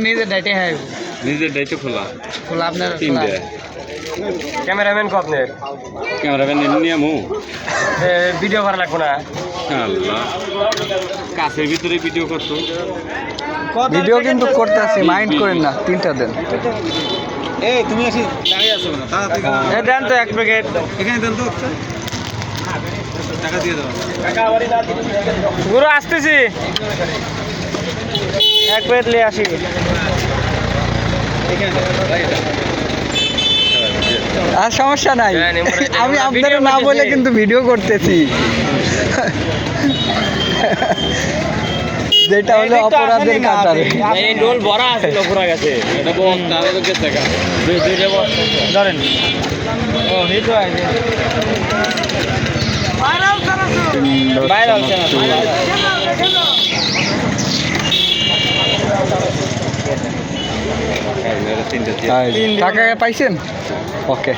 নিজের ডাইটে হ্যাঁ নিজের দায়িত্ব খোলা খোলা আপনার তিনটে ক্যামেরাম্যান কো আপনার ক্যামেরাম্যান নিয়ে আমু ভিডিও করা লাগবো না আল্লাহ কাছের ভিতরে ভিডিও করতো ভিডিও কিন্তু করতে আসি মাইন্ড করেন না তিনটা দেন এই তুমি এসে দাঁড়িয়ে আছো না তাড়াতাড়ি দেন তো এক প্যাকেট এখানে দেন তো টাকা দিয়ে দেবো গুরু আসতেছি এক প্লেট নিয়ে আসি আর সমস্যা নাই আমি আপনারা না বলে কিন্তু ভিডিও করতেছি যেটা হলো অপরাধের কাতারে এই ডোল ভরা আছে লোকরা গেছে এটা বল তাহলে তো গেছে টাকা ধরেন ও হিট হয় বাইরে হচ্ছে না তিনটে টাকা পাইছেন ওকে